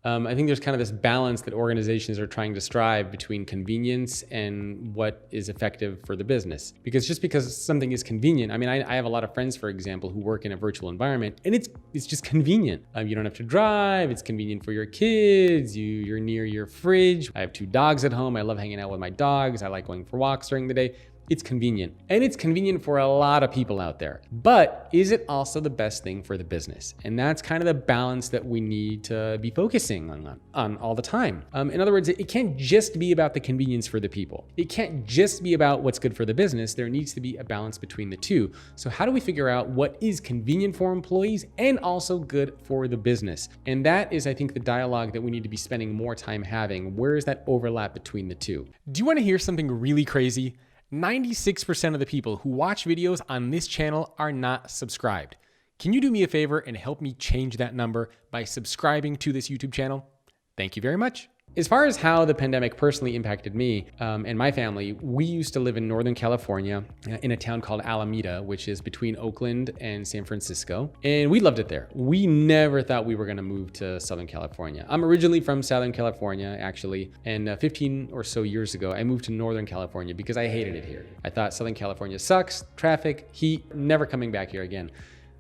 I think there's kind of this balance that organizations are trying to strive between convenience and what is effective for the business. Because just because something is convenient, I mean, I have a lot of friends, for example, who work in a virtual environment, and it's just convenient. You don't have to drive. It's convenient for your kids. You're near your fridge. I have 2 dogs at home. I love hanging out with my dogs. I like going for walks during the day. It's convenient, and it's convenient for a lot of people out there. But is it also the best thing for the business? And that's kind of the balance that we need to be focusing on all the time. In other words, it can't just be about the convenience for the people. It can't just be about what's good for the business. There needs to be a balance between the two. So how do we figure out what is convenient for employees and also good for the business? And that is, I think, the dialogue that we need to be spending more time having. Where is that overlap between the two? Do you want to hear something really crazy? 96% of the people who watch videos on this channel are not subscribed. Can you do me a favor and help me change that number by subscribing to this YouTube channel? Thank you very much. As far as how the pandemic personally impacted me and my family, we used to live in Northern California in a town called Alameda, which is between Oakland and San Francisco. And we loved it there. We never thought we were going to move to Southern California. I'm originally from Southern California, actually. And 15 or so years ago, I moved to Northern California because I hated it here. I thought Southern California sucks, traffic, heat, never coming back here again.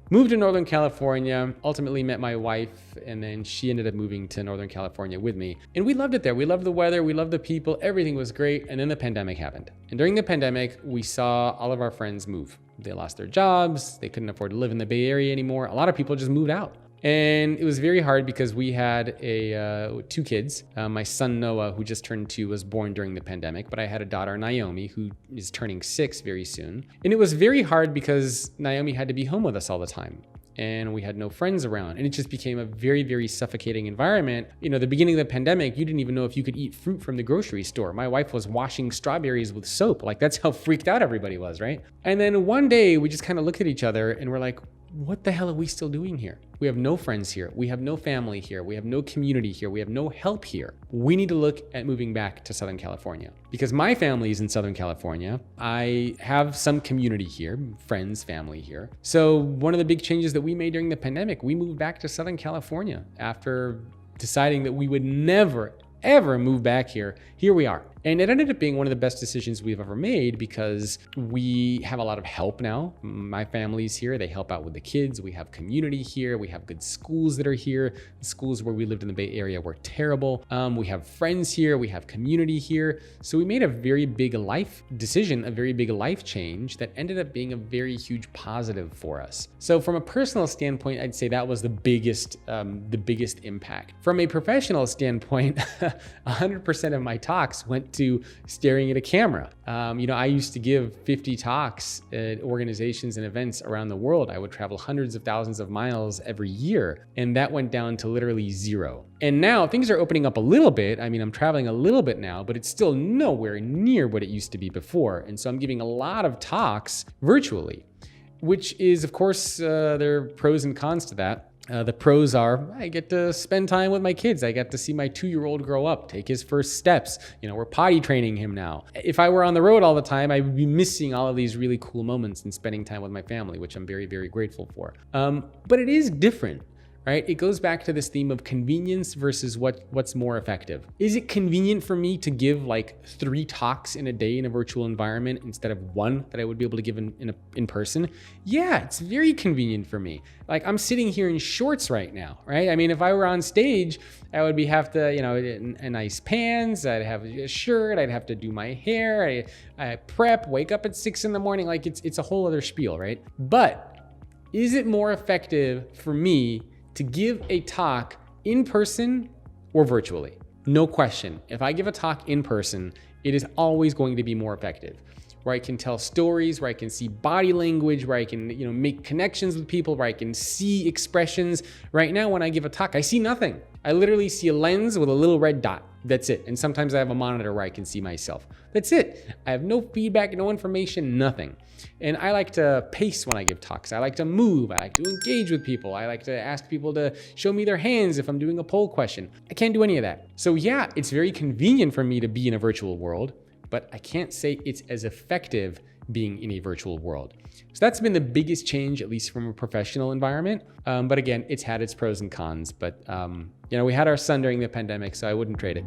Moved to Northern California, ultimately met my wife, and then she ended up moving to Northern California with me. And we loved it there. We loved the weather, we loved the people, everything was great. And then the pandemic happened. And during the pandemic, we saw all of our friends move. They lost their jobs, they couldn't afford to live in the Bay Area anymore. A lot of people just moved out. And it was very hard because we had 2 kids. My son Noah, who just turned 2, was born during the pandemic, but I had a daughter, Naomi, who is turning 6 very soon. And it was very hard because Naomi had to be home with us all the time. And we had no friends around. And it just became a very, very suffocating environment. You know, the beginning of the pandemic, you didn't even know if you could eat fruit from the grocery store. My wife was washing strawberries with soap. Like, that's how freaked out everybody was, right? And then one day we just kind of looked at each other and we're like, what the hell are we still doing here? We have no friends here. We have no family here. We have no community here. We have no help here. We need to look at moving back to Southern California because my family is in Southern California. I have some community here, friends, family here. So one of the big changes that we made during the pandemic, we moved back to Southern California after deciding that we would never, ever move back here. Here we are. And it ended up being one of the best decisions we've ever made because we have a lot of help now. My family's here. They help out with the kids. We have community here. We have good schools that are here. The schools where we lived in the Bay Area were terrible. We have friends here. We have community here. So we made a very big life decision, a very big life change that ended up being a very huge positive for us. So from a personal standpoint, I'd say that was the biggest impact. From a professional standpoint, 100% of my talks went to staring at a camera. I used to give 50 talks at organizations and events around the world. I would travel hundreds of thousands of miles every year, and that went down to literally 0. And now things are opening up a little bit. I mean, I'm traveling a little bit now, but it's still nowhere near what it used to be before. And so I'm giving a lot of talks virtually, which is, of course, there are pros and cons to that. The pros are I get to spend time with my kids. I get to see my 2-year-old grow up, take his first steps. We're potty training him now. If I were on the road all the time, I would be missing all of these really cool moments and spending time with my family, which I'm very, very grateful for. But it is different. Right? It goes back to this theme of convenience versus what's more effective. Is it convenient for me to give like 3 talks in a day in a virtual environment instead of 1 that I would be able to give in person? Yeah, it's very convenient for me. Like, I'm sitting here in shorts right now, right? I mean, if I were on stage, I would have to, a nice pants, I'd have a shirt, I'd have to do my hair, I prep, wake up at 6 in the morning. Like, it's a whole other spiel, right? But is it more effective for me to give a talk in person or virtually? No question. If I give a talk in person, it is always going to be more effective. Where I can tell stories, where I can see body language, where I can, make connections with people, where I can see expressions. Right now, when I give a talk, I see nothing. I literally see a lens with a little red dot. That's it. And sometimes I have a monitor where I can see myself. That's it. I have no feedback, no information, nothing. And I like to pace when I give talks. I like to move. I like to engage with people. I like to ask people to show me their hands if I'm doing a poll question. I can't do any of that. So yeah, it's very convenient for me to be in a virtual world, but I can't say it's as effective being in a virtual world. So that's been the biggest change, at least from a professional environment. But again, it's had its pros and cons. But we had our son during the pandemic, so I wouldn't trade it.